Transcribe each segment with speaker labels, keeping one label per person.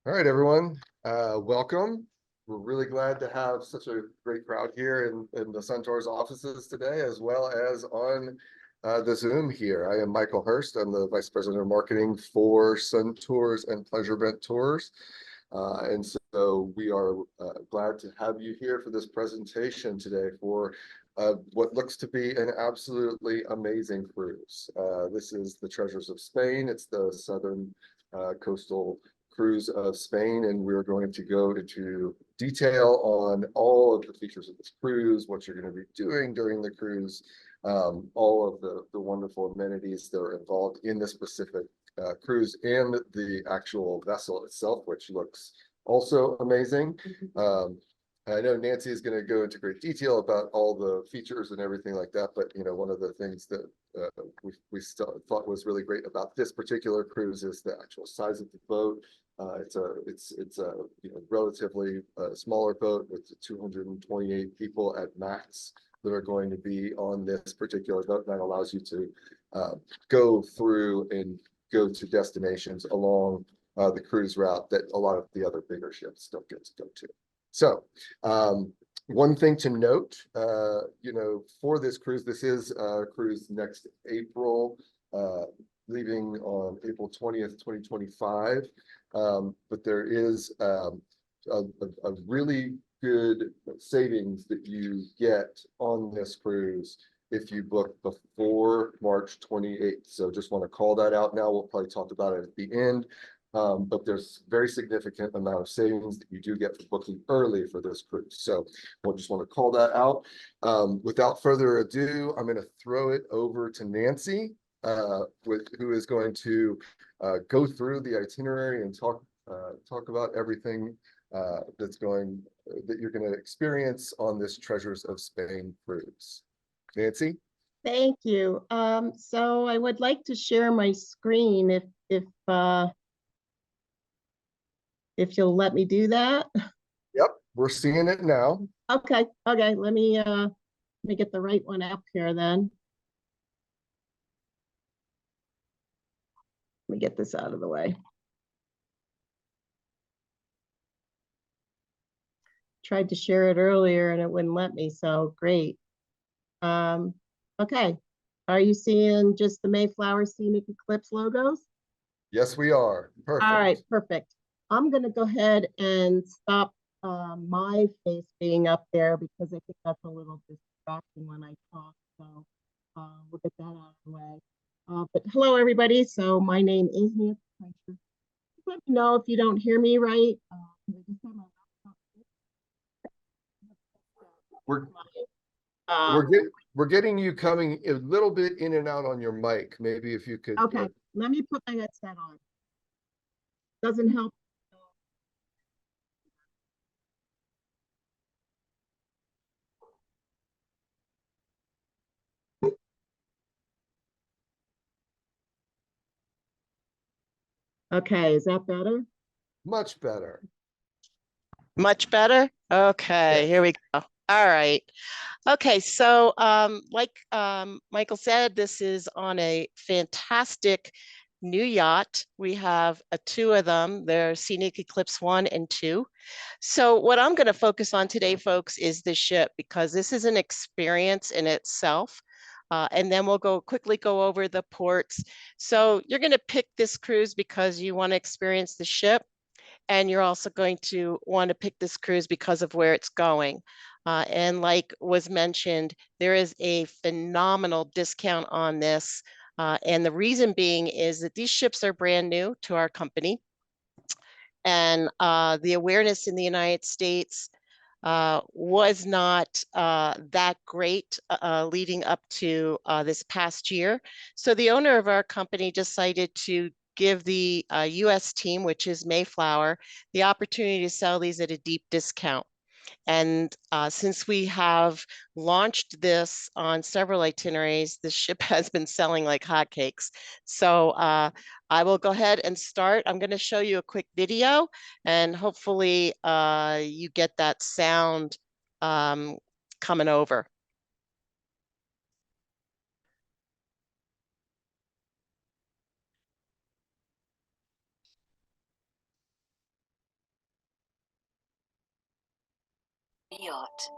Speaker 1: All right, everyone. Welcome. We're really glad to have such a great crowd here in the Suntour's offices today, as well as on the Zoom here. I am Michael Hurst. I'm the Vice President of Marketing for Sun Tours and Pleasure Event Tours. And so we are glad to have you here for this presentation today for what looks to be an absolutely amazing cruise. This is the Treasures of Spain. It's the southern coastal cruise of Spain, and we're going to go into detail on all of the features of this cruise, what you're going to be doing during the cruise, all of the wonderful amenities that are involved in this specific cruise, and the actual vessel itself, which looks also amazing. I know Nancy is going to go into great detail about all the features and everything like that, but one of the things that we still thought was really great about this particular cruise is the actual size of the boat. It's a relatively smaller boat with 228 people at max that are going to be on this particular boat. That allows you to go through and go to destinations along the cruise route that a lot of the other bigger ships don't get to go to. So one thing to note, for this cruise, this is a cruise next April, leaving on April 20th, 2025. But there is a really good savings that you get on this cruise if you book before March 28th. So just want to call that out now. We'll probably talk about it at the end. But there's very significant amount of savings that you do get for booking early for this cruise. So we'll just want to call that out. Without further ado, I'm going to throw it over to Nancy, who is going to go through the itinerary and talk about everything that you're going to experience on this Treasures of Spain cruise. Nancy?
Speaker 2: Thank you. So I would like to share my screen if you'll let me do that.
Speaker 1: Yep, we're seeing it now.
Speaker 2: Okay. Let me get the right one up here then. Let me get this out of the way. Tried to share it earlier and it wouldn't let me, so great. Okay. Are you seeing just the Mayflower Scenic Eclipse logos?
Speaker 1: Yes, we are. Perfect.
Speaker 2: All right, perfect. I'm going to go ahead and stop my face being up there because I think that's a little distracting when I talk. So we'll get that out of the way. But hello, everybody. So my name is Nancy. Just let me know if you don't hear me right.
Speaker 1: We're getting you coming a little bit in and out on your mic. Maybe if you could.
Speaker 2: Okay, let me put my headset on. Doesn't help. Okay, is that better?
Speaker 1: Much better.
Speaker 3: Much better? Okay, here we go. All right. Okay, so like Michael said, this is on a fantastic new yacht. We have two of them. They're Scenic Eclipse 1 and 2. So what I'm going to focus on today, folks, is the ship, because this is an experience in itself. And then we'll quickly go over the ports. So you're going to pick this cruise because you want to experience the ship. And you're also going to want to pick this cruise because of where it's going. And like was mentioned, there is a phenomenal discount on this. And the reason being is that these ships are brand new to our company. And the awareness in the United States was not that great leading up to this past year. So the owner of our company decided to give the US team, which is Mayflower, the opportunity to sell these at a deep discount. And since we have launched this on several itineraries, the ship has been selling like hotcakes. So I will go ahead and start. I'm going to show you a quick video, and hopefully you get that sound coming over.
Speaker 4: Yacht.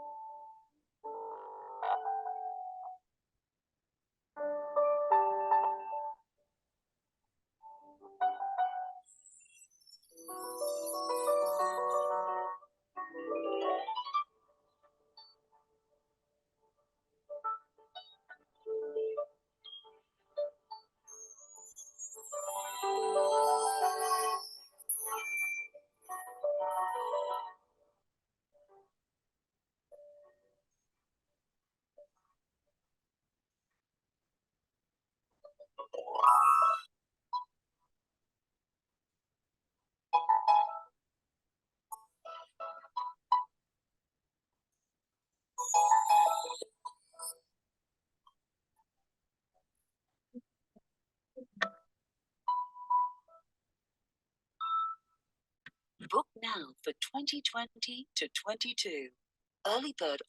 Speaker 4: Book now for 2020 to 22. Early bird.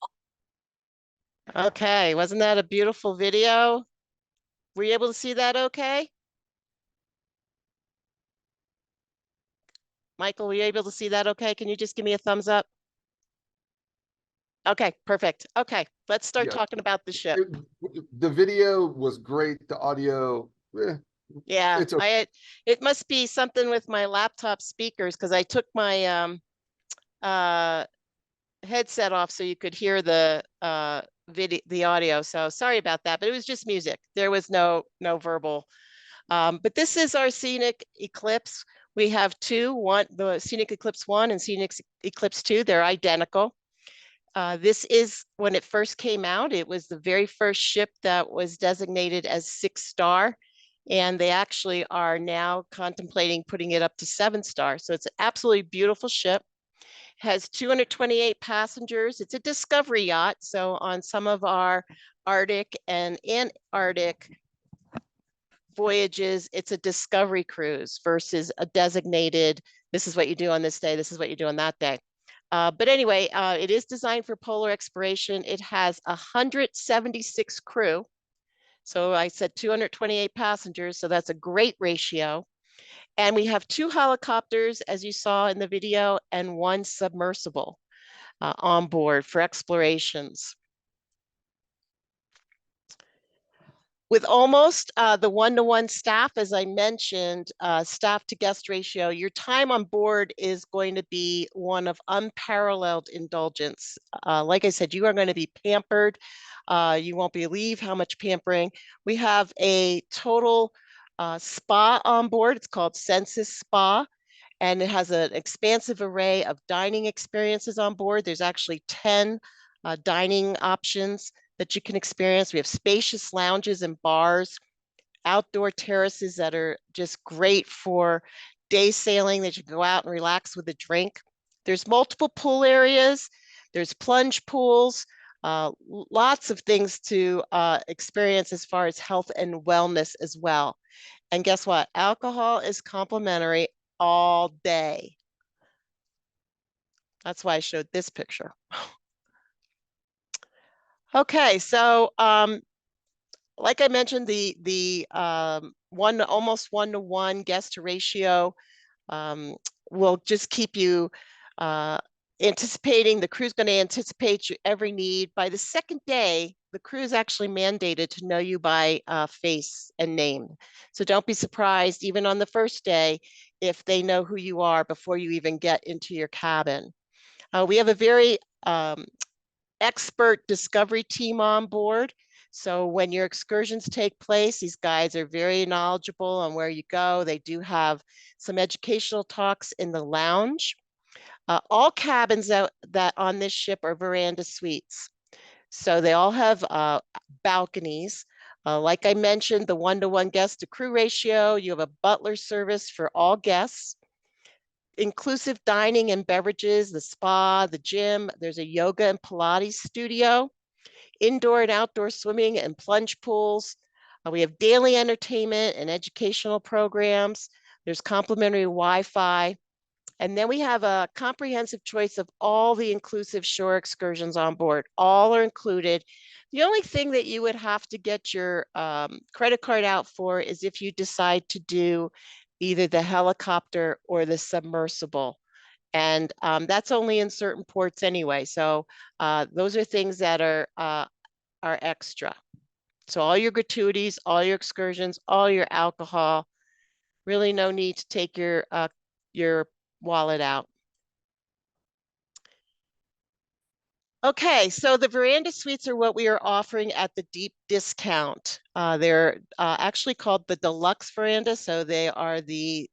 Speaker 3: Okay, wasn't that a beautiful video? Were you able to see that okay? Michael, were you able to see that okay? Can you just give me a thumbs up? Okay, perfect. Okay, let's start
Speaker 1: Yeah.
Speaker 3: talking about the ship.
Speaker 1: The video was great. The audio,
Speaker 3: Yeah,
Speaker 1: it's okay.
Speaker 3: it must be something with my laptop speakers because I took my uh headset off so you could hear the the audio. So sorry about that, but it was just music. There was no verbal. But this is our Scenic Eclipse. We have two, the Scenic Eclipse 1 and Scenic Eclipse 2. They're identical. This is when it first came out. It was the very first ship that was designated as 6-star, and they actually are now contemplating putting it up to 7-star. So it's an absolutely beautiful ship. Has 228 passengers. It's a discovery yacht. So on some of our Arctic and Antarctic voyages, it's a discovery cruise versus a designated, this is what you do on this day, this is what you do on that day. But anyway, it is designed for polar exploration. It has 176 crew. So I said 228 passengers, so that's a great ratio. And we have 2 helicopters, as you saw in the video, and 1 submersible on board for explorations. With almost the 1-to-1 staff, as I mentioned, staff to guest ratio, your time on board is going to be one of unparalleled indulgence. Like I said, you are going to be pampered. You won't believe how much pampering. We have a total spa on board. It's called Senses Spa, and it has an expansive array of dining experiences on board. There's actually 10 dining options that you can experience. We have spacious lounges and bars, outdoor terraces that are just great for day sailing that you can go out and relax with a drink. There's multiple pool areas. There's plunge pools, lots of things to experience as far as health and wellness as well. And guess what? Alcohol is complimentary all day. That's why I showed this picture. Okay, so like I mentioned, the almost 1-to-1 guest to ratio will just keep you anticipating. The crew's going to anticipate your every need. By the second day, the crew is actually mandated to know you by face and name. So don't be surprised, even on the first day, if they know who you are before you even get into your cabin. We have a very expert discovery team on board. So when your excursions take place, these guides are very knowledgeable on where you go. They do have some educational talks in the lounge. All cabins that on this ship are veranda suites. So they all have balconies. Like I mentioned, the 1-to-1 guest to crew ratio, you have a butler service for all guests. Inclusive dining and beverages, the spa, the gym. There's a yoga and Pilates studio, indoor and outdoor swimming and plunge pools. We have daily entertainment and educational programs. There's complimentary Wi-Fi. And then we have a comprehensive choice of all the inclusive shore excursions on board. All are included. The only thing that you would have to get your credit card out for is if you decide to do either the helicopter or the submersible. And that's only in certain ports anyway. So those are things that are extra. So all your gratuities, all your excursions, all your alcohol, really no need to take your wallet out. Okay, so the veranda suites are what we are offering at the deep discount. They're actually called the deluxe veranda, so they are the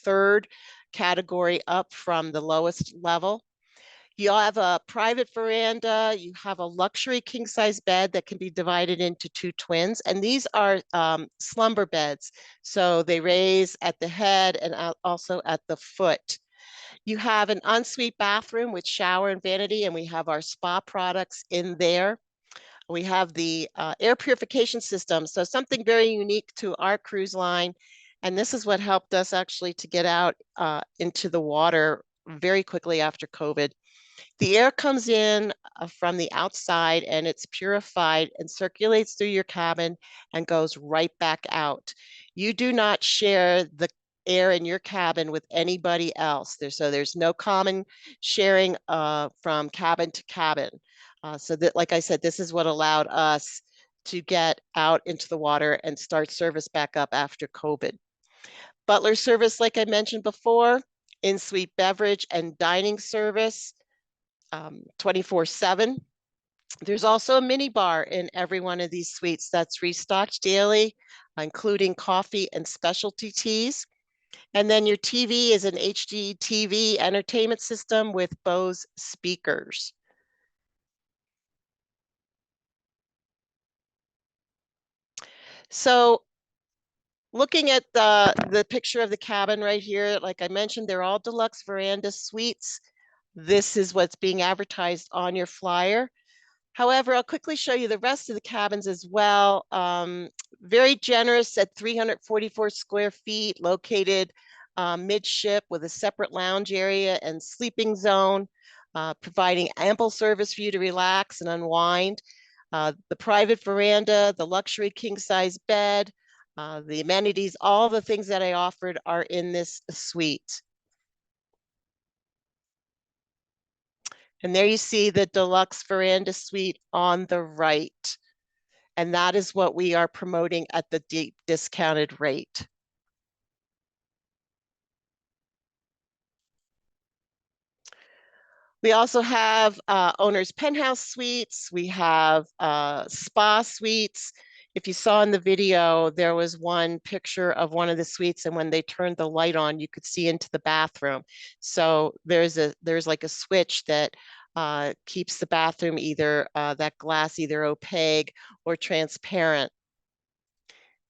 Speaker 3: third category up from the lowest level. You'll have a private veranda, you have a luxury king size bed that can be divided into two twins, and these are slumber beds. So they raise at the head and also at the foot. You have an ensuite bathroom with shower and vanity, and we have our spa products in there. We have the air purification system, so something very unique to our cruise line. And this is what helped us actually to get out into the water very quickly after COVID. The air comes in from the outside and it's purified and circulates through your cabin and goes right back out. You do not share the air in your cabin with anybody else. So there's no common sharing from cabin to cabin. So that, like I said, this is what allowed us to get out into the water and start service back up after COVID. Butler service, like I mentioned before, in-suite beverage and dining service, 24/7. There's also a mini bar in every one of these suites that's restocked daily, including coffee and specialty teas. And then your TV is an HD TV entertainment system with Bose speakers. So looking at the picture of the cabin right here, like I mentioned, they're all deluxe veranda suites. This is what's being advertised on your flyer. However, I'll quickly show you the rest of the cabins as well. Very generous at 344 square feet, located midship with a separate lounge area and sleeping zone, providing ample service for you to relax and unwind. The private veranda, the luxury king size bed, the amenities, all the things that I offered are in this suite. And there you see the deluxe veranda suite on the right. And that is what we are promoting at the deep discounted rate. We also have owner's penthouse suites. We have spa suites. If you saw in the video, there was one picture of one of the suites, and when they turned the light on, you could see into the bathroom. So there's like a switch that keeps the bathroom either that glass either opaque or transparent.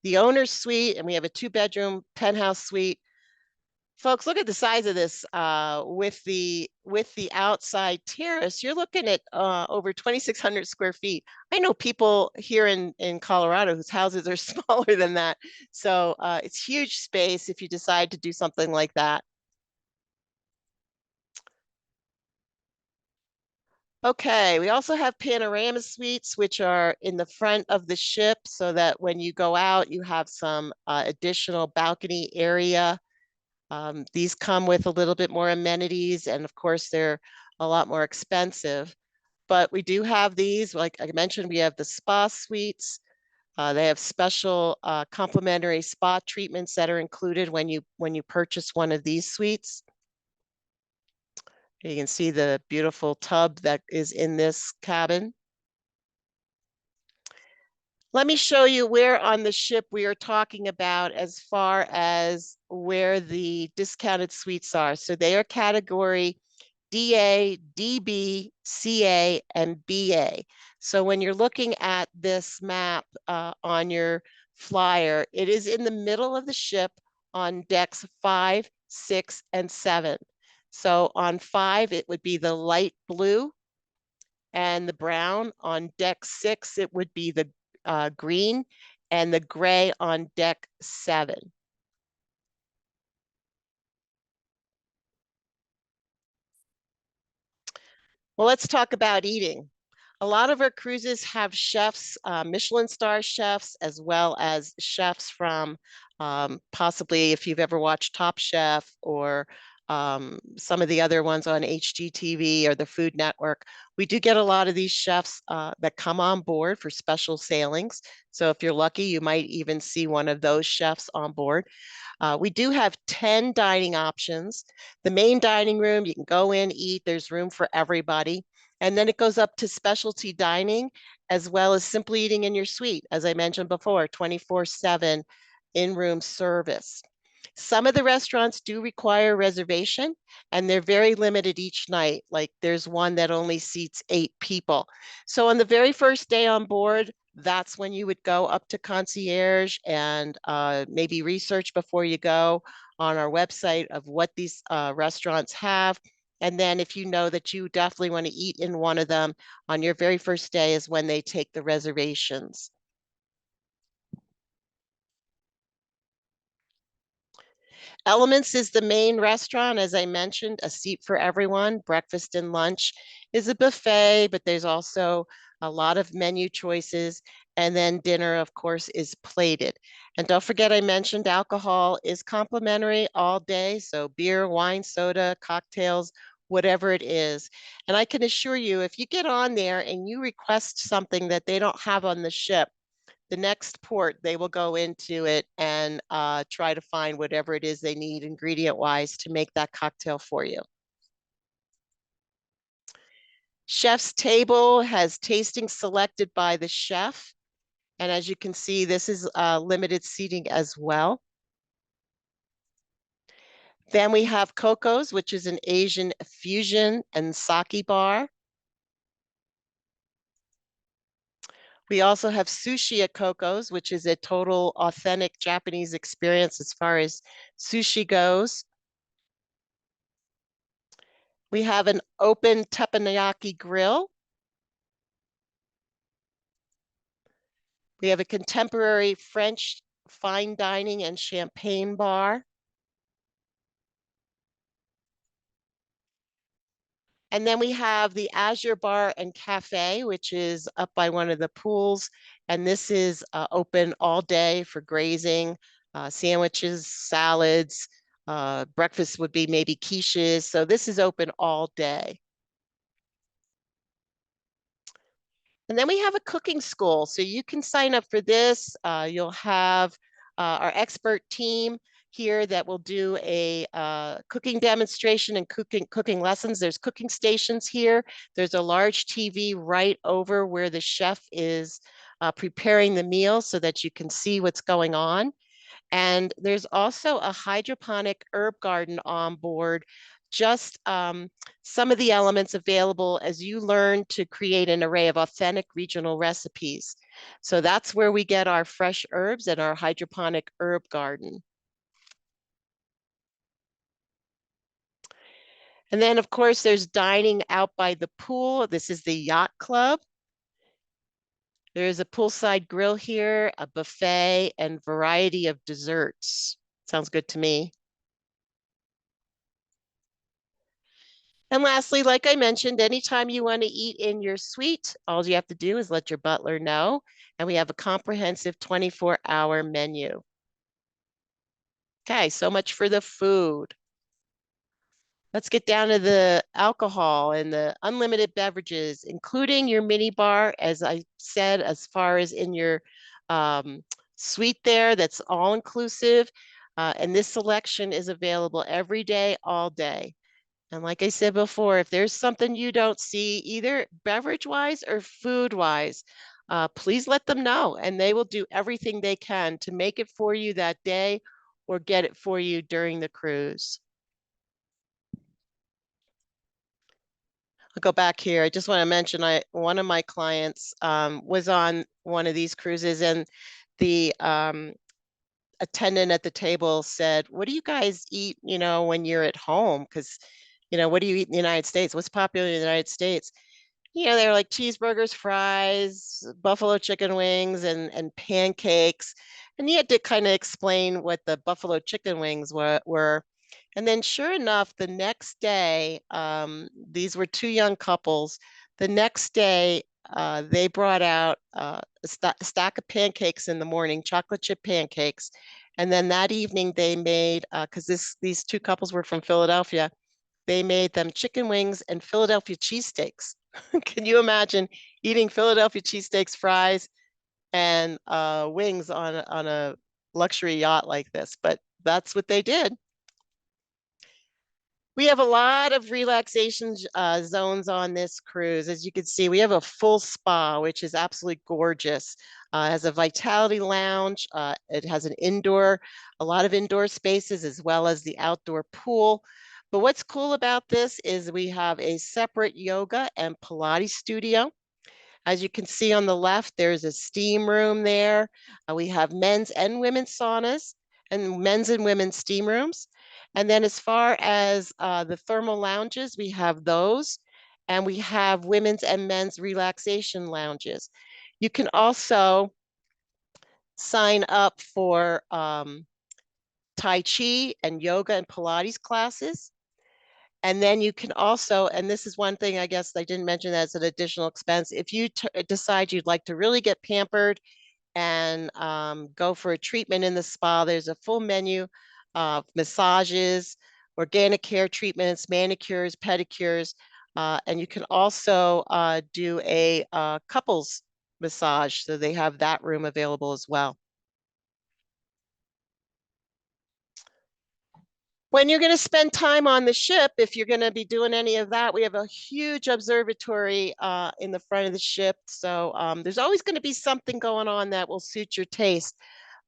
Speaker 3: The owner's suite, and we have a 2-bedroom penthouse suite. Folks, look at the size of this with the outside terrace. You're looking at over 2,600 square feet. I know people here in Colorado whose houses are smaller than that. So it's huge space if you decide to do something like that. Okay, we also have panorama suites, which are in the front of the ship so that when you go out, you have some additional balcony area. These come with a little bit more amenities, and of course, they're a lot more expensive. But we do have these, like I mentioned, we have the spa suites. They have special complimentary spa treatments that are included when you purchase one of these suites. You can see the beautiful tub that is in this cabin. Let me show you where on the ship we are talking about as far as where the discounted suites are. So they are category DA, DB, CA, and BA. So when you're looking at this map on your flyer, it is in the middle of the ship on decks 5, 6, and 7. So on 5, it would be the light blue and the brown. On deck 6, it would be the green, and the gray on deck 7. Well, let's talk about eating. A lot of our cruises have chefs, Michelin star chefs, as well as chefs from possibly if you've ever watched Top Chef or some of the other ones on HGTV or the Food Network. We do get a lot of these chefs that come on board for special sailings. So if you're lucky, you might even see one of those chefs on board. We do have 10 dining options. The main dining room, you can go in, eat, there's room for everybody. And then it goes up to specialty dining, as well as simply eating in your suite. As I mentioned before, 24/7 in-room service. Some of the restaurants do require reservation, and they're very limited each night. Like there's one that only seats 8 people. So on the very first day on board, that's when you would go up to concierge and maybe research before you go on our website of what these restaurants have. And then if you know that you definitely want to eat in one of them on your very first day is when they take the reservations. Elements is the main restaurant, as I mentioned, a seat for everyone. Breakfast and lunch is a buffet, but there's also a lot of menu choices. And then dinner, of course, is plated. And don't forget, I mentioned alcohol is complimentary all day. So beer, wine, soda, cocktails, whatever it is. And I can assure you, if you get on there and you request something that they don't have on the ship, the next port, they will go into it and try to find whatever it is they need ingredient wise to make that cocktail for you. Chef's table has tasting selected by the chef. And as you can see, this is limited seating as well. Then we have Coco's, which is an Asian fusion and sake bar. We also have sushi at Coco's, which is a total authentic Japanese experience as far as sushi goes. We have an open teppanyaki grill. We have a contemporary French fine dining and champagne bar. And then we have the Azure Bar and Cafe, which is up by one of the pools. And this is open all day for grazing, sandwiches, salads, breakfast would be maybe quiches. So this is open all day. And then we have a cooking school. So you can sign up for this. You'll have our expert team here that will do a cooking demonstration and cooking lessons. There's cooking stations here. There's a large TV right over where the chef is preparing the meal so that you can see what's going on. And there's also a hydroponic herb garden on board, just some of the elements available as you learn to create an array of authentic regional recipes. So that's where we get our fresh herbs and our hydroponic herb garden. And then of course there's dining out by the pool. This is the yacht club. There's a poolside grill here, a buffet, and variety of desserts. Sounds good to me. And lastly, like I mentioned, anytime you want to eat in your suite, all you have to do is let your butler know. And we have a comprehensive 24-hour menu. Okay, so much for the food. Let's get down to the alcohol and the unlimited beverages, including your mini bar, as I said, as far as in your suite there, that's all inclusive. And this selection is available every day, all day. And like I said before, if there's something you don't see, either beverage-wise or food-wise, please let them know, and they will do everything they can to make it for you that day or get it for you during the cruise. I'll go back here. I just want to mention one of my clients was on one of these cruises, and the attendant at the table said, "What do you guys eat, when you're at home? Because, what do you eat in the United States? What's popular in the United States?" They're like cheeseburgers, fries, buffalo chicken wings, and pancakes. And he had to kind of explain what the buffalo chicken wings were. And then sure enough, the next day, these were two young couples. The next day, they brought out a stack of pancakes in the morning, chocolate chip pancakes. And then that evening they made, because these two couples were from Philadelphia, they made them chicken wings and Philadelphia cheesesteaks. Can you imagine eating Philadelphia cheesesteaks, fries, and wings on a luxury yacht like this? But that's what they did. We have a lot of relaxation zones on this cruise. As you can see, we have a full spa, which is absolutely gorgeous. It has a vitality lounge. It has a lot of indoor spaces, as well as the outdoor pool. But what's cool about this is we have a separate yoga and Pilates studio. As you can see on the left, there's a steam room there. We have men's and women's saunas and men's and women's steam rooms. And then as far as the thermal lounges, we have those. And we have women's and men's relaxation lounges. You can also sign up for Tai Chi and yoga and Pilates classes. And then you can also, and this is one thing I guess I didn't mention as an additional expense, if you decide you'd like to really get pampered and go for a treatment in the spa, there's a full menu of massages, organic hair treatments, manicures, pedicures, and you can also do a couples massage. So they have that room available as well. When you're going to spend time on the ship, if you're going to be doing any of that, we have a huge observatory in the front of the ship. So there's always going to be something going on that will suit your taste.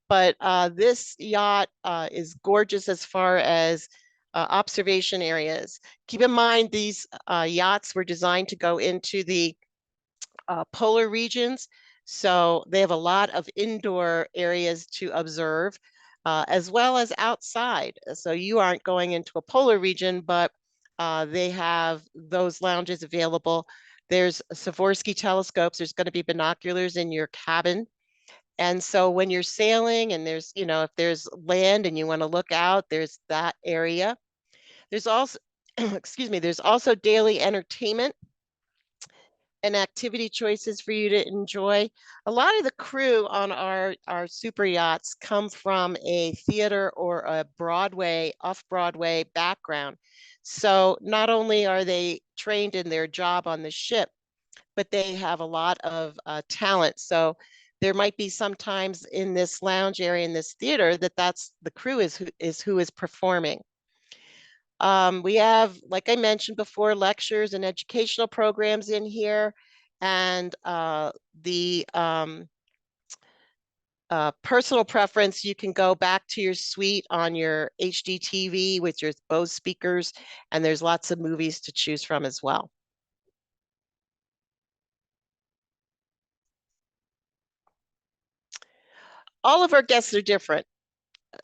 Speaker 3: But this yacht is gorgeous as far as observation areas. Keep in mind, these yachts were designed to go into the polar regions. So they have a lot of indoor areas to observe, as well as outside. So you aren't going into a polar region, but they have those lounges available. There's Swarovski telescopes. There's going to be binoculars in your cabin. And so when you're sailing and there's, if there's land and you want to look out, there's that area. There's also, excuse me, there's also daily entertainment and activity choices for you to enjoy. A lot of the crew on our super yachts come from a theater or a off-Broadway background. So not only are they trained in their job on the ship, but they have a lot of talent. So there might be sometimes in this lounge area in this theater that's the crew is who is performing. We have, like I mentioned before, lectures and educational programs in here, and the personal preference, you can go back to your suite on your HD TV with your Bose speakers, and there's lots of movies to choose from as well. All of our guests are different.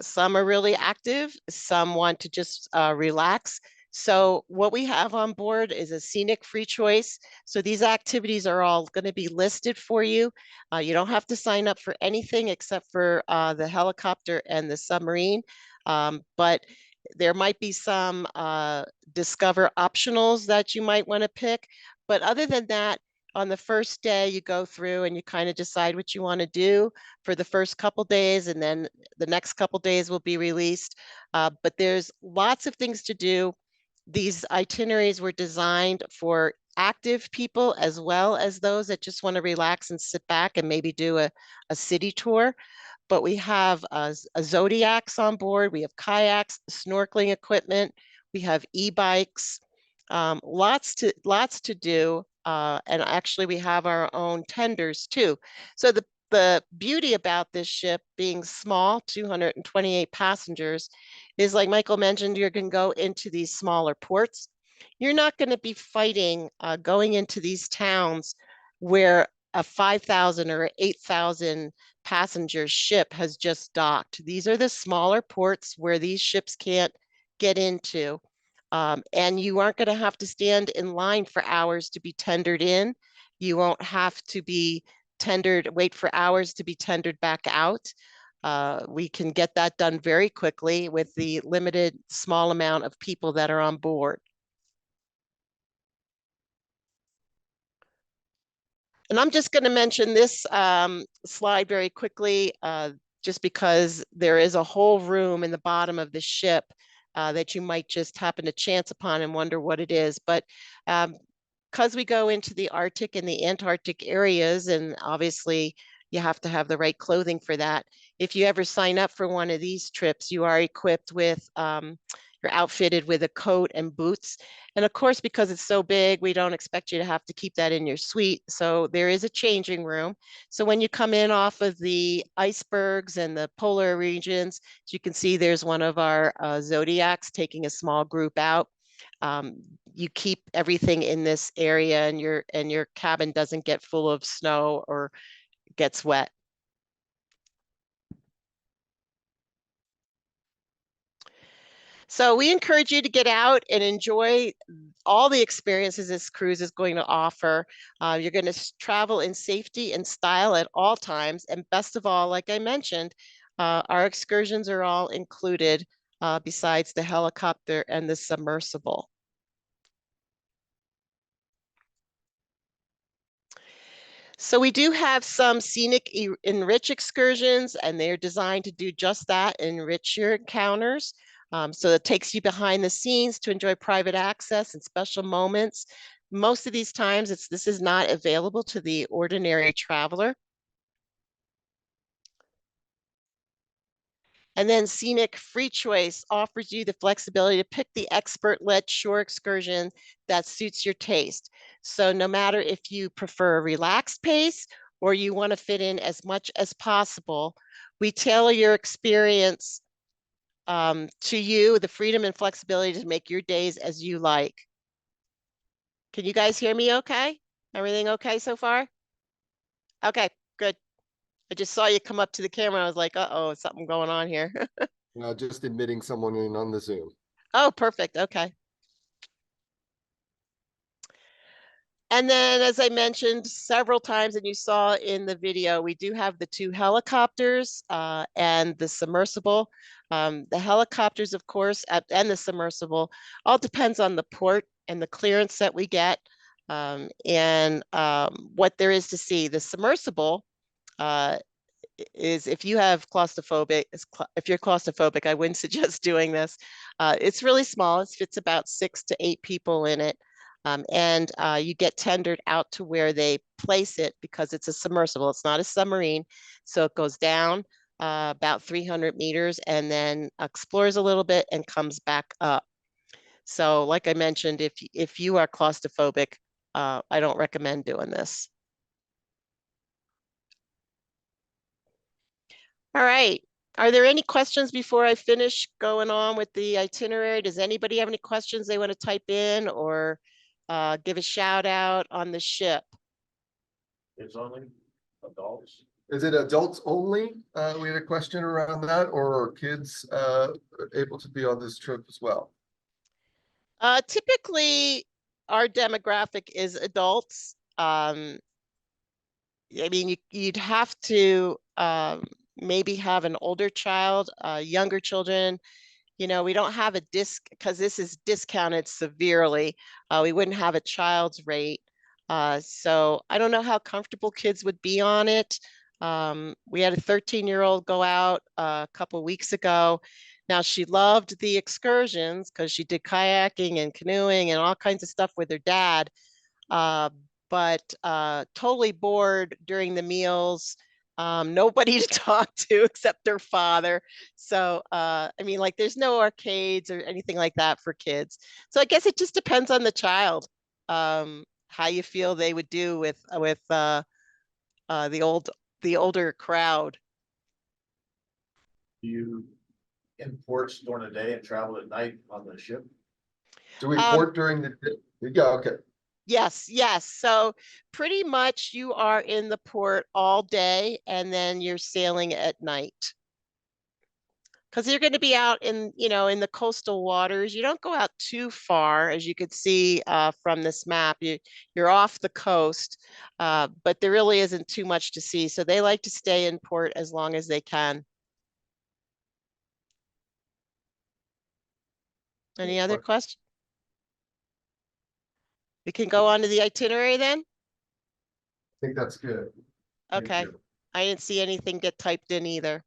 Speaker 3: Some are really active, some want to just relax. So what we have on board is a scenic free choice. So these activities are all going to be listed for you. You don't have to sign up for anything except for the helicopter and the submarine. But there might be some Discover optionals that you might want to pick. But other than that, on the first day, you go through and you kind of decide what you want to do for the first couple days, and then the next couple days will be released. But there's lots of things to do. These itineraries were designed for active people as well as those that just want to relax and sit back and maybe do a city tour. But we have Zodiacs on board. We have kayaks, snorkeling equipment. We have e-bikes, lots to do. And actually we have our own tenders too. So the beauty about this ship being small, 228 passengers, is like Michael mentioned, you're going to go into these smaller ports. You're not going to be fighting going into these towns where a 5,000 or 8,000 passenger ship has just docked. These are the smaller ports where these ships can't get into. And you aren't going to have to stand in line for hours to be tendered in. You won't have to be wait for hours to be tendered back out. We can get that done very quickly with the limited small amount of people that are on board. And I'm just going to mention this slide very quickly. just because there is a whole room in the bottom of the ship that you might just happen to chance upon and wonder what it is. But because we go into the Arctic and the Antarctic areas, and obviously you have to have the right clothing for that. If you ever sign up for one of these trips, you are equipped with, you're outfitted with a coat and boots. And of course, because it's so big, we don't expect you to have to keep that in your suite. So there is a changing room. So when you come in off of the icebergs and the polar regions, as you can see, there's one of our Zodiacs taking a small group out. You keep everything in this area, and your cabin doesn't get full of snow or gets wet. So we encourage you to get out and enjoy all the experiences this cruise is going to offer. You're going to travel in safety and style at all times. And best of all, like I mentioned, our excursions are all included besides the helicopter and the submersible. So we do have some scenic enrich excursions, and they're designed to do just that, enrich your encounters. So it takes you behind the scenes to enjoy private access and special moments. Most of these times, this is not available to the ordinary traveler. And then Scenic Free Choice offers you the flexibility to pick the expert-led shore excursion that suits your taste. So no matter if you prefer a relaxed pace or you want to fit in as much as possible, we tailor your experience to you, the freedom and flexibility to make your days as you like. Can you guys hear me okay? Everything okay so far? Okay, good. I just saw you come up to the camera. I was like, uh-oh, something going on here.
Speaker 1: Just admitting someone in on the Zoom.
Speaker 3: Oh, perfect. Okay. And then, as I mentioned several times, and you saw in the video, we do have the two helicopters and the submersible. The helicopters, of course, and the submersible, all depends on the port and the clearance that we get and what there is to see. The submersible is if you have claustrophobic, if you're claustrophobic, I wouldn't suggest doing this. It's really small. It fits about 6 to 8 people in it. And you get tendered out to where they place it because it's a submersible. It's not a submarine. So it goes down about 300 meters and then explores a little bit and comes back up. So like I mentioned, if you are claustrophobic, I don't recommend doing this. All right. Are there any questions before I finish going on with the itinerary? Does anybody have any questions they want to type in or give a shout out on the ship?
Speaker 5: It's only adults.
Speaker 1: Is it adults only? We had a question around that, or are kids able to be on this trip as well?
Speaker 3: Typically, our demographic is adults. I mean, you'd have to maybe have an older child, younger children. You know, we don't have a because this is discounted severely. We wouldn't have a child's rate. So I don't know how comfortable kids would be on it. We had a 13-year-old go out a couple of weeks ago. Now she loved the excursions because she did kayaking and canoeing and all kinds of stuff with her dad. Uh, but totally bored during the meals. Nobody to talk to except their father. So, I mean, like there's no arcades or anything like that for kids. So I guess it just depends on the child, how you feel they would do with the older crowd.
Speaker 5: Do you import during the day and travel at night on the ship?
Speaker 1: Do we port during the day? Yeah, okay.
Speaker 3: Yes, yes. So pretty much you are in the port all day and then you're sailing at night. Because you're going to be out in, you know, in the coastal waters. You don't go out too far, as you could see from this map. You're off the coast, but there really isn't too much to see. So they like to stay in port as long as they can. Any other questions? We can go on to the itinerary then?
Speaker 1: I think that's good. Thank
Speaker 3: Okay.
Speaker 1: you.
Speaker 3: I didn't see anything get typed in either.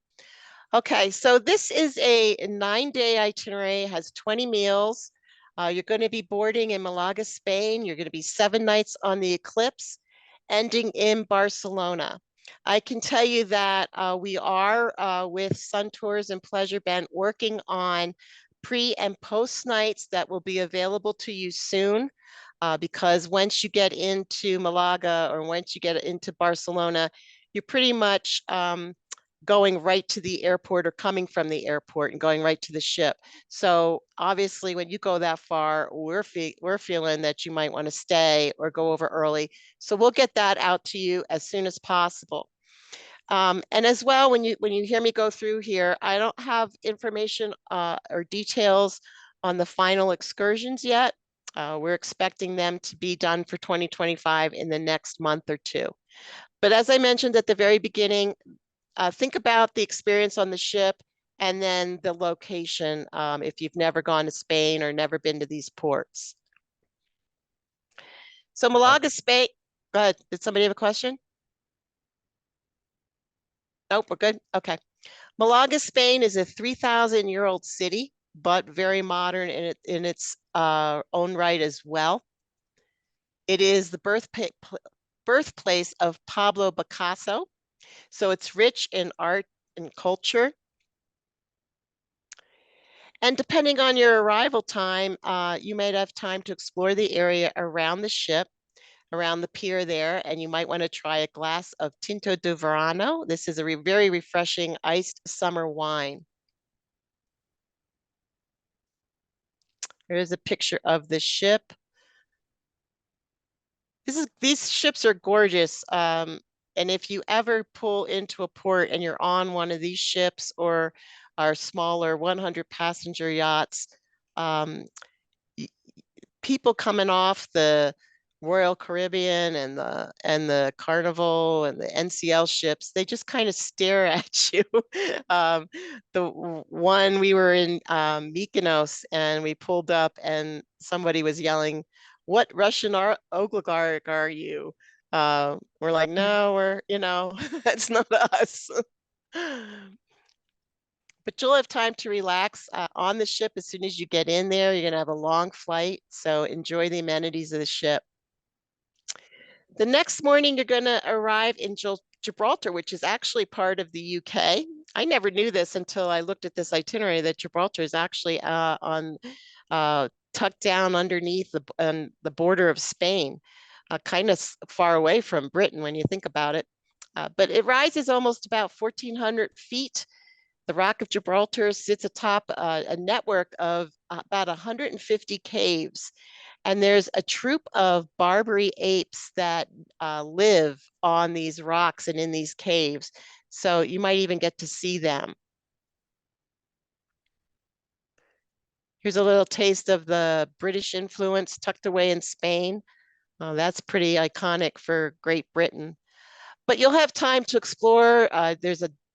Speaker 3: Okay, so this is a 9-day itinerary, has 20 meals. You're going to be boarding in Malaga, Spain. You're going to be 7 nights on the Eclipse, ending in Barcelona. I can tell you that we are with Sun Tours and Pleasure Band working on pre and post nights that will be available to you soon. Because once you get into Malaga or once you get into Barcelona, you're pretty much going right to the airport or coming from the airport and going right to the ship. So obviously, when you go that far, we're feeling that you might want to stay or go over early. So we'll get that out to you as soon as possible. And as well, when you hear me go through here, I don't have information or details on the final excursions yet. We're expecting them to be done for 2025 in the next month or two. But as I mentioned at the very beginning, think about the experience on the ship and then the location if you've never gone to Spain or never been to these ports. So Malaga, Spain. Go ahead. Did somebody have a question? Nope, we're good. Okay. Malaga, Spain is a 3,000-year-old city, but very modern in its own right as well. It is the birthplace of Pablo Picasso. So it's rich in art and culture. And depending on your arrival time, you might have time to explore the area around the ship, around the pier there, and you might want to try a glass of Tinto de Verano. This is a very refreshing iced summer wine. Here's a picture of the ship. These ships are gorgeous. And if you ever pull into a port and you're on one of these ships or our smaller 100 passenger yachts, people coming off the Royal Caribbean and the Carnival and the NCL ships, they just kind of stare at you. The one we were in Mykonos and we pulled up and somebody was yelling, "What Russian oligarch are you?" We're like, "No, that's not us." But you'll have time to relax on the ship as soon as you get in there. You're going to have a long flight, so enjoy the amenities of the ship. The next morning, you're going to arrive in Gibraltar, which is actually part of the UK. I never knew this until I looked at this itinerary that Gibraltar is actually tucked down underneath the border of Spain, kind of far away from Britain when you think about it. But it rises almost about 1,400 feet. The Rock of Gibraltar sits atop a network of about 150 caves. And there's a troop of Barbary apes that live on these rocks and in these caves. So you might even get to see them. Here's a little taste of the British influence tucked away in Spain. That's pretty iconic for Great Britain. But you'll have time to explore.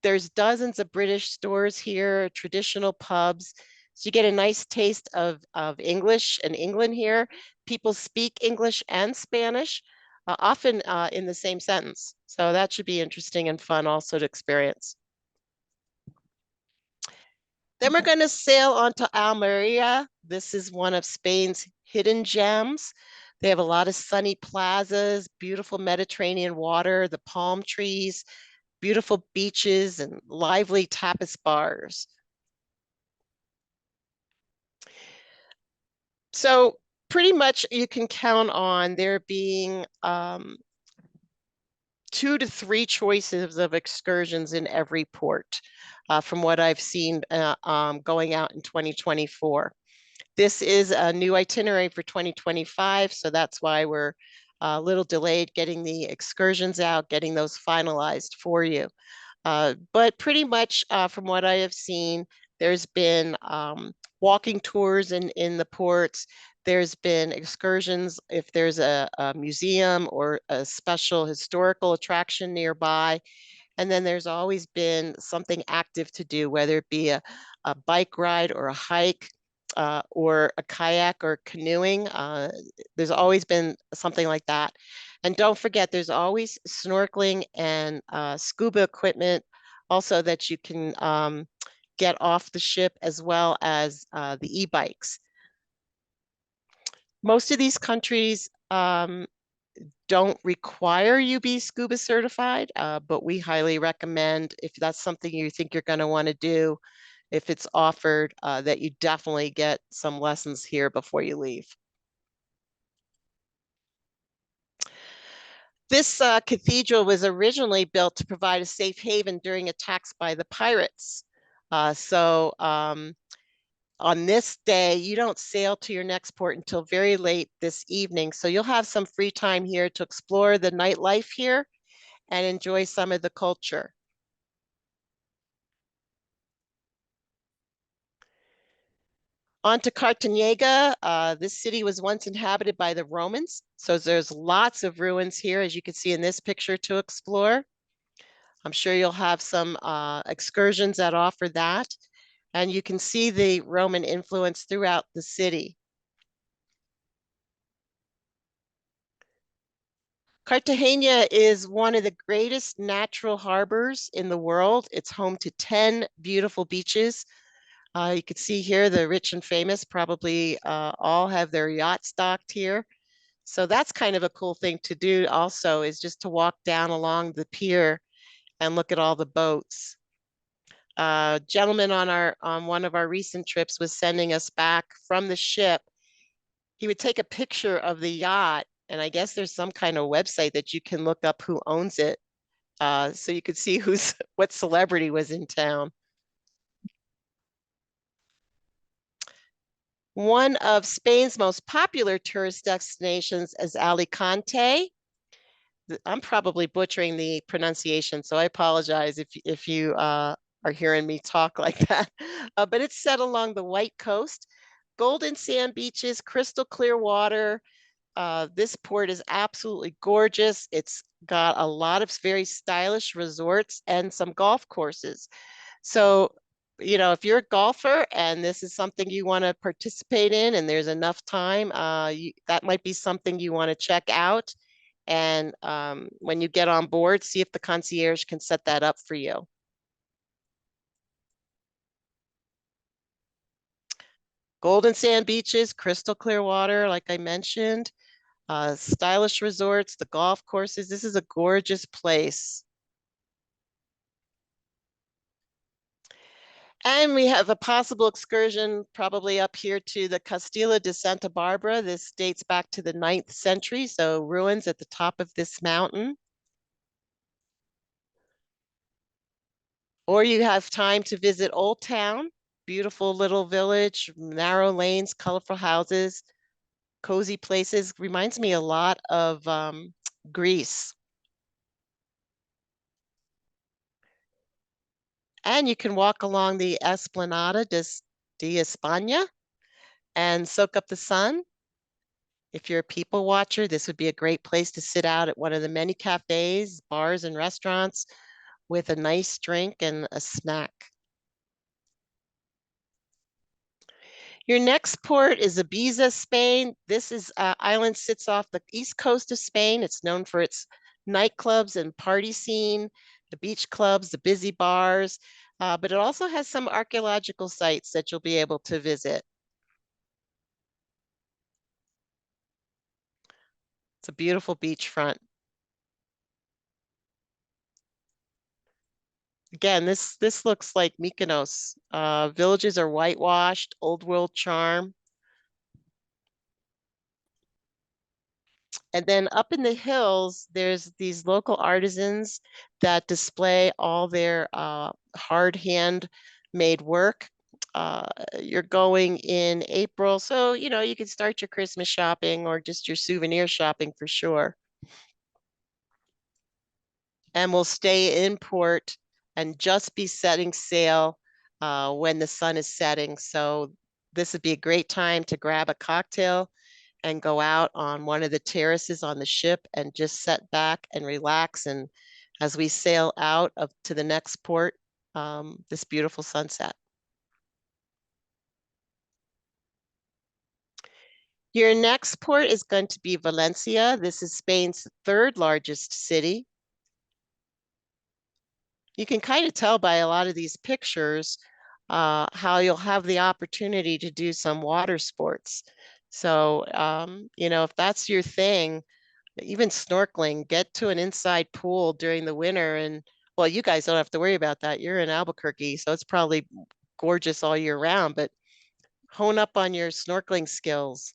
Speaker 3: There's dozens of British stores here, traditional pubs. So you get a nice taste of English and England here. People speak English and Spanish, often in the same sentence. So that should be interesting and fun also to experience. Then we're going to sail on to Almeria. This is one of Spain's hidden gems. They have a lot of sunny plazas, beautiful Mediterranean water, the palm trees, beautiful beaches, and lively tapas bars. So pretty much you can count on there being 2 to 3 choices of excursions in every port from what I've seen going out in 2024. This is a new itinerary for 2025, so that's why we're a little delayed getting the excursions out, getting those finalized for you. But pretty much from what I have seen, there's been walking tours in the ports. There's been excursions if there's a museum or a special historical attraction nearby. And then there's always been something active to do, whether it be a bike ride or a hike or a kayak or canoeing. There's always been something like that. And don't forget, there's always snorkeling and scuba equipment also that you can get off the ship, as well as the e-bikes. Most of these countries don't require you be scuba certified, but we highly recommend, if that's something you think you're going to want to do, if it's offered, that you definitely get some lessons here before you leave. This cathedral was originally built to provide a safe haven during attacks by the pirates. On this day, you don't sail to your next port until very late this evening. So you'll have some free time here to explore the nightlife here and enjoy some of the culture. On to Cartagena. This city was once inhabited by the Romans. So there's lots of ruins here, as you can see in this picture, to explore. I'm sure you'll have some excursions that offer that. And you can see the Roman influence throughout the city. Cartagena is one of the greatest natural harbors in the world. It's home to 10 beautiful beaches. You can see here the rich and famous probably all have their yachts docked here. So that's kind of a cool thing to do also, is just to walk down along the pier and look at all the boats. Gentleman on one of our recent trips was sending us back from the ship. He would take a picture of the yacht, and I guess there's some kind of website that you can look up who owns it, so you could see what celebrity was in town. One of Spain's most popular tourist destinations is Alicante. I'm probably butchering the pronunciation, so I apologize if you are hearing me talk like that. But it's set along the White Coast, golden sand beaches, crystal clear water. This port is absolutely gorgeous. It's got a lot of very stylish resorts and some golf courses. So, if you're a golfer and this is something you want to participate in and there's enough time, that might be something you want to check out. And when you get on board, see if the concierge can set that up for you. Golden sand beaches, crystal clear water, like I mentioned, stylish resorts, the golf courses. This is a gorgeous place. And we have a possible excursion probably up here to the Castillo de Santa Barbara. This dates back to the 9th century, so ruins at the top of this mountain. Or you have time to visit Old Town, beautiful little village, narrow lanes, colorful houses, cozy places. Reminds me a lot of Greece. And you can walk along the Esplanada de España and soak up the sun. If you're a people watcher, this would be a great place to sit out at one of the many cafes, bars, and restaurants with a nice drink and a snack. Your next port is Ibiza, Spain. This island sits off the east coast of Spain. It's known for its nightclubs and party scene, the beach clubs, the busy bars, but it also has some archaeological sites that you'll be able to visit. It's a beautiful beachfront. Again, this looks like Mykonos. Villages are whitewashed, old world charm. And then up in the hills, there's these local artisans that display all their hard hand made work. You're going in April, so you can start your Christmas shopping or just your souvenir shopping for sure. And we'll stay in port and just be setting sail when the sun is setting. So this would be a great time to grab a cocktail and go out on one of the terraces on the ship and just sit back and relax. And as we sail out to the next port, this beautiful sunset. Your next port is going to be Valencia. This is Spain's third largest city. you can kind of tell by a lot of these pictures how you'll have the opportunity to do some water sports. So, if that's your thing, even snorkeling, get to an inside pool during the winter. And well, you guys don't have to worry about that. You're in Albuquerque, so it's probably gorgeous all year round, but hone up on your snorkeling skills.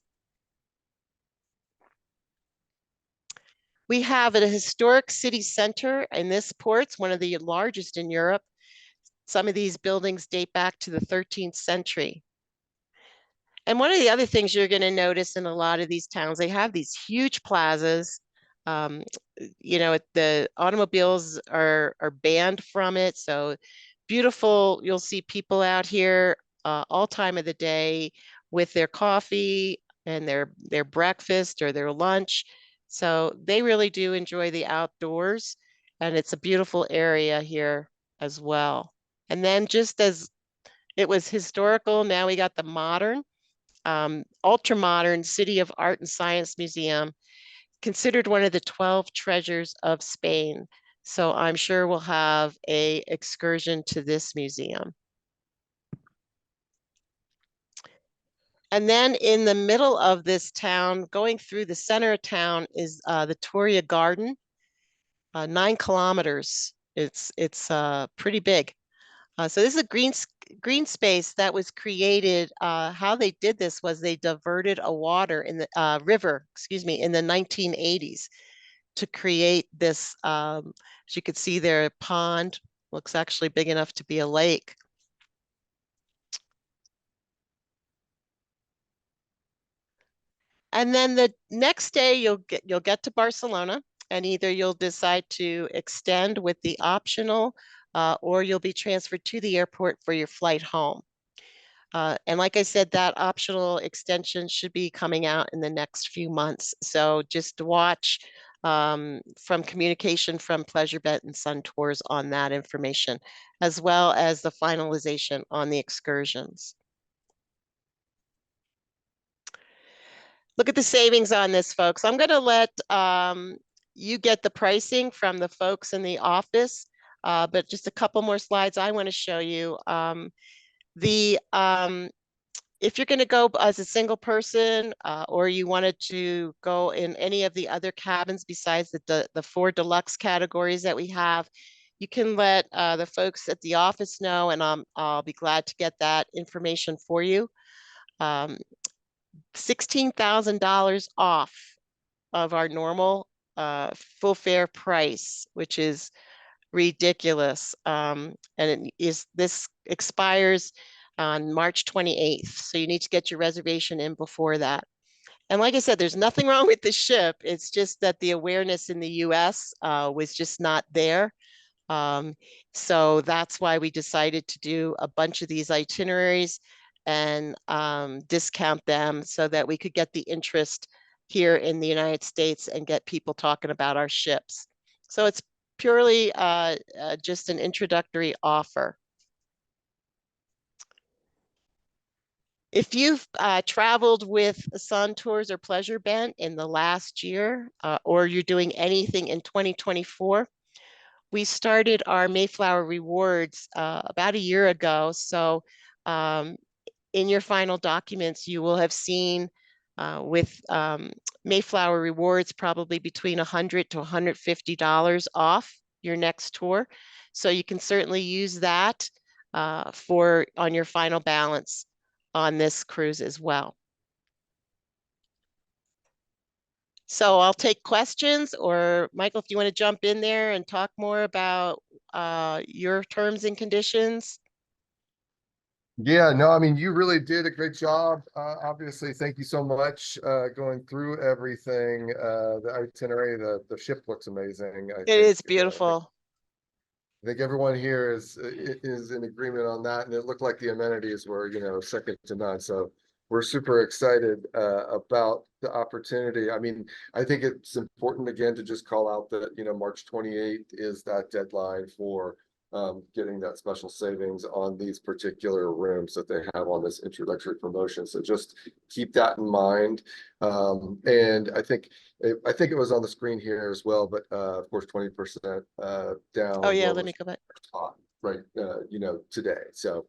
Speaker 3: We have a historic city center in this port. It's one of the largest in Europe. Some of these buildings date back to the 13th century. And one of the other things you're going to notice in a lot of these towns, they have these huge plazas. Um, the automobiles are banned from it. So beautiful. You'll see people out here all time of the day with their coffee and their breakfast or their lunch. So they really do enjoy the outdoors, and it's a beautiful area here as well. And then just as it was historical, now we got the modern, ultra modern City of Art and Science Museum, considered one of the 12 treasures of Spain. So I'm sure we'll have a excursion to this museum. And then in the middle of this town, going through the center of town, is the Toria Garden, 9 kilometers. It's pretty big. So this is a green space that was created. How they did this was they diverted a water in the river, in the 1980s to create this. As you can see there, pond looks actually big enough to be a lake. And then the next day you'll get to Barcelona, and either you'll decide to extend with the optional or you'll be transferred to the airport for your flight home. And like I said, that optional extension should be coming out in the next few months. So just watch from communication from Pleasure Bet and Sun Tours on that information, as well as the finalization on the excursions. Look at the savings on this, folks. I'm going to let you get the pricing from the folks in the office, but just a couple more slides I want to show you. If you're going to go as a single person or you wanted to go in any of the other cabins besides the 4 deluxe categories that we have, you can let the folks at the office know, and I'll be glad to get that information for you. $16,000 off of our normal full fare price, which is ridiculous. And this expires on March 28th. So you need to get your reservation in before that. And like I said, there's nothing wrong with the ship. It's just that the awareness in the US was just not there. So that's why we decided to do a bunch of these itineraries and discount them so that we could get the interest here in the United States and get people talking about our ships. So it's purely just an introductory offer. If you've traveled with Sun Tours or Pleasure Bent in the last year, or you're doing anything in 2024, we started our Mayflower Rewards about a year ago. So in your final documents, you will have seen with Mayflower Rewards probably between $100 to $150 off your next tour. So you can certainly use that on your final balance on this cruise as well. So I'll take questions, or Michael, if you want to jump in there and talk more about your terms and conditions.
Speaker 1: Yeah, no, I mean, you really did a great job. Obviously, thank you so much going through everything. The itinerary, the ship looks amazing.
Speaker 3: It is beautiful.
Speaker 1: I think everyone here is in agreement on that, and it looked like the amenities were, second to none. So we're super excited about the opportunity. I mean, I think it's important again to just call out that March 28th is that deadline for getting that special savings on these particular rooms that they have on this introductory promotion. So just keep that in mind. And I think it was on the screen here as well, but of course, 20% down.
Speaker 3: Oh, yeah,
Speaker 1: lower
Speaker 3: let me go back.
Speaker 1: spot, right, today. So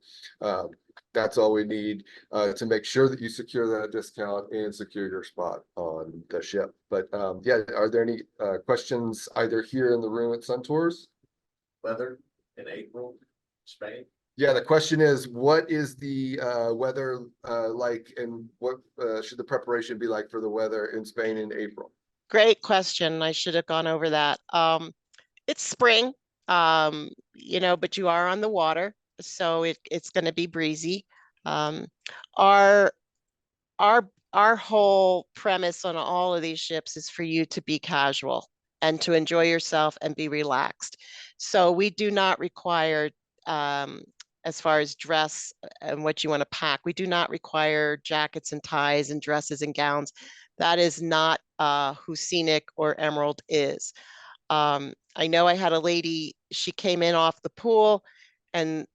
Speaker 1: that's all we need to make sure that you secure that discount and secure your spot on the ship. But yeah, are there any questions either here in the room at Suntours?
Speaker 5: Weather in April, Spain.
Speaker 1: Yeah, the question is, what is the weather like, and what should the preparation be like for the weather in Spain in April?
Speaker 3: Great question. I should have gone over that. It's spring, but you are on the water, so it's going to be breezy. Our whole premise on all of these ships is for you to be casual and to enjoy yourself and be relaxed. So we do not require, as far as dress and what you want to pack, we do not require jackets and ties and dresses and gowns. That is not who Scenic or Emerald is. I know I had a lady, she came in off the pool and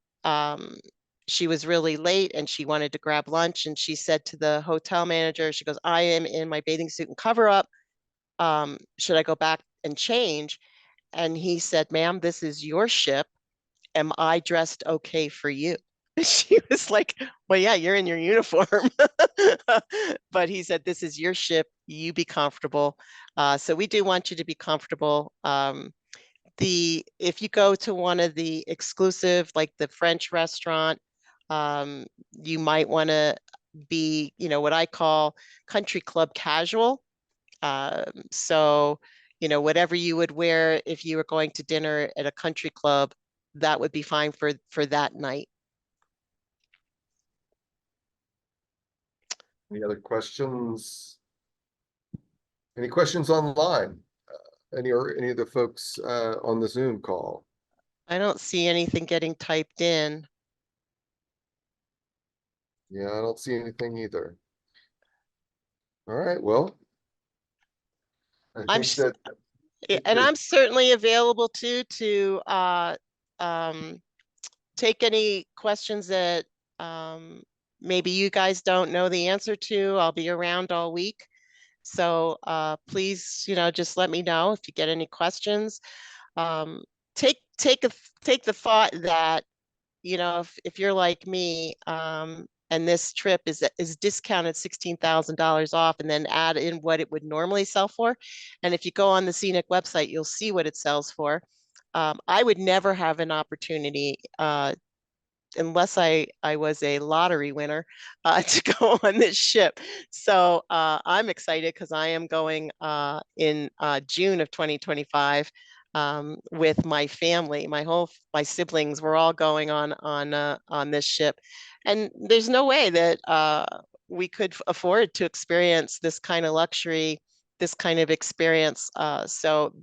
Speaker 3: she was really late and she wanted to grab lunch, and she said to the hotel manager, she goes, I am in my bathing suit and cover up. Should I go back and change? And he said, ma'am, this is your ship. Am I dressed okay for you? She was like, well, yeah, you're in your uniform. But he said, this is your ship. You be comfortable. So we do want you to be comfortable. If you go to one of the exclusive, like the French restaurant, you might want to be, what I call country club casual. So, whatever you would wear if you were going to dinner at a country club, that would be fine for that night.
Speaker 1: Any other questions? Any questions online? Any of the folks on the Zoom call?
Speaker 3: I don't see anything getting typed in.
Speaker 1: Yeah, I don't see anything either. All right, well, I think that.
Speaker 3: And I'm certainly available too to take any questions that maybe you guys don't know the answer to. I'll be around all week. So please, just let me know if you get any questions. Take the thought that, if you're like me, and this trip is discounted $16,000 off, and then add in what it would normally sell for. And if you go on the Scenic website, you'll see what it sells for. I would never have an opportunity unless I was a lottery winner to go on this ship. So I'm excited because I am going in June of 2025 with my family. My siblings, we're all going on this ship, and there's no way that we could afford to experience this kind of luxury, this kind of experience. So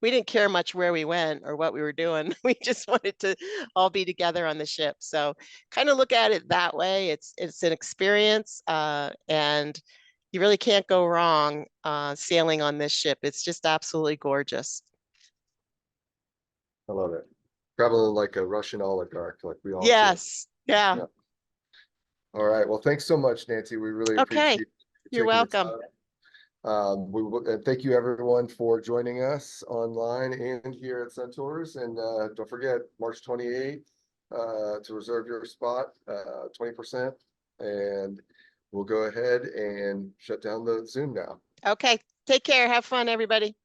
Speaker 3: we didn't care much where we went or what we were doing. We just wanted to all be together on the ship. So kind of look at it that way. It's an experience, and you really can't go wrong sailing on this ship. It's just absolutely gorgeous.
Speaker 1: I love it. Traveling like a Russian oligarch, like we all do.
Speaker 3: Yes. Yeah.
Speaker 1: Yeah. All right. Well, thanks so much, Nancy. We really
Speaker 3: Okay.
Speaker 1: appreciate
Speaker 3: You're
Speaker 1: taking the
Speaker 3: welcome.
Speaker 1: time. And thank you everyone for joining us online and here at Centaurs. And don't forget March 28th to reserve your spot, 20%. And we'll go ahead and shut down the Zoom now.
Speaker 3: Okay. Take care. Have fun, everybody.